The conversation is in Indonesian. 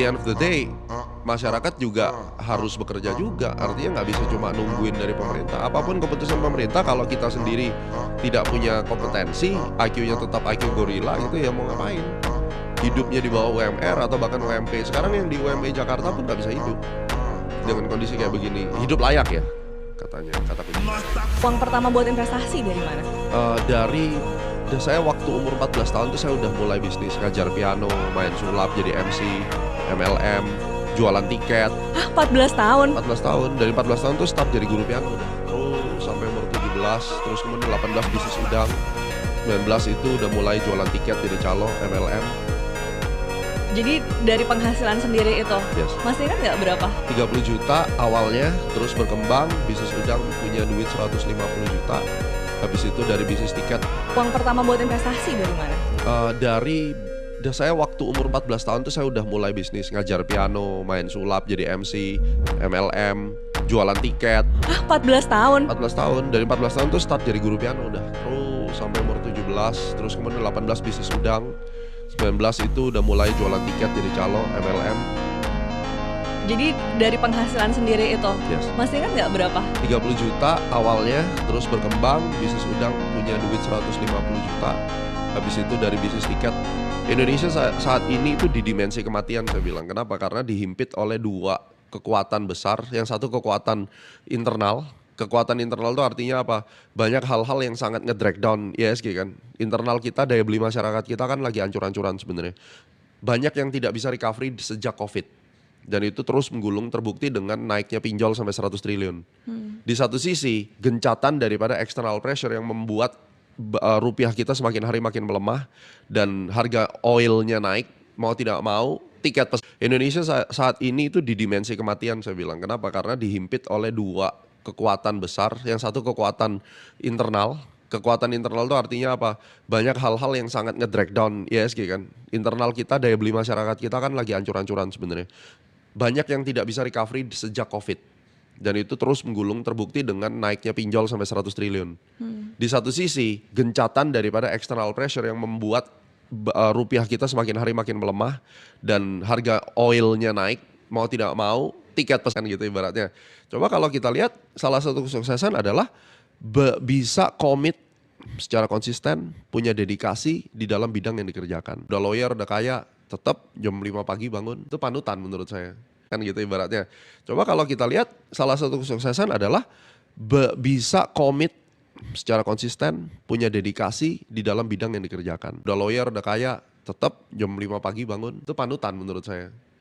the end of the day, masyarakat juga harus bekerja juga. Artinya nggak bisa cuma nungguin dari pemerintah. Apapun keputusan pemerintah, kalau kita sendiri tidak punya kompetensi, IQ-nya tetap IQ gorila gitu, ya mau ngapain? Hidupnya di bawah UMR atau bahkan UMP. Sekarang yang di UMP Jakarta pun nggak bisa hidup dengan kondisi kayak begini. Hidup layak ya, katanya, kata kunci. Uang pertama buat investasi dari mana? Saya waktu umur 14 tahun tuh saya udah mulai bisnis, ngajar piano, main sulap, jadi MC, MLM, jualan tiket. Hah, 14 tahun? 14 tahun, dari 14 tahun tuh start jadi guru piano udah. Terus sampai umur 17, terus kemudian 18 bisnis udang. 19 itu udah mulai jualan tiket jadi calo, MLM. Jadi dari penghasilan sendiri itu, Yes. masih ingat nggak berapa? 30 juta awalnya, terus berkembang, bisnis udang punya duit 150 juta. Habis itu dari bisnis tiket. Uang pertama buat investasi dari mana? Saya waktu umur 14 tahun tuh saya udah mulai bisnis, ngajar piano, main sulap, jadi MC, MLM, jualan tiket. Hah, 14 tahun? 14 tahun, dari 14 tahun tuh start jadi guru piano udah. Terus sampai umur 17, terus kemudian 18 bisnis udang. 19 itu udah mulai jualan tiket jadi calo, MLM. Jadi dari penghasilan sendiri itu, Yes. masih ingat nggak berapa? 30 juta awalnya, terus berkembang, bisnis udang punya duit 150 juta. Habis itu dari bisnis tiket. Indonesia saat ini itu di dimensi kematian, saya bilang. Kenapa? Karena dihimpit oleh dua kekuatan besar. Yang satu kekuatan internal. Kekuatan internal itu artinya apa? Banyak hal-hal yang sangat nge-drag down ISG kan. Internal kita, daya beli masyarakat kita kan lagi ancur-ancuran sebenarnya. Banyak yang tidak bisa recovery sejak COVID. Dan itu terus menggulung, terbukti dengan naiknya pinjol sampai 100 triliun. Di satu sisi, gencatan daripada external pressure yang membuat rupiah kita semakin hari makin melemah dan harga oilnya naik, mau tidak mau tiket Indonesia saat ini itu di dimensi kematian, saya bilang. Kenapa? Karena dihimpit oleh dua kekuatan besar. Yang satu kekuatan internal. Kekuatan internal itu artinya apa? Banyak hal-hal yang sangat nge-drag down ISG kan. Internal kita, daya beli masyarakat kita kan lagi ancur-ancuran sebenarnya. Banyak yang tidak bisa recovery sejak COVID. Dan itu terus menggulung, terbukti dengan naiknya pinjol sampai 100 triliun. Di satu sisi, gencatan daripada external pressure yang membuat rupiah kita semakin hari makin melemah dan harga oilnya naik, mau tidak mau tiket pesan gitu ibaratnya. Coba kalau kita lihat, salah satu kesuksesan adalah bisa komit secara konsisten, punya dedikasi di dalam bidang yang dikerjakan. Udah lawyer, udah kaya, tetap jam 5 pagi bangun, itu panutan menurut saya. Kan gitu ibaratnya. Coba kalau kita lihat, salah satu kesuksesan adalah bisa komit secara konsisten, punya dedikasi di dalam bidang yang dikerjakan. Udah lawyer, udah kaya, tetap jam 5 pagi bangun, itu panutan menurut saya.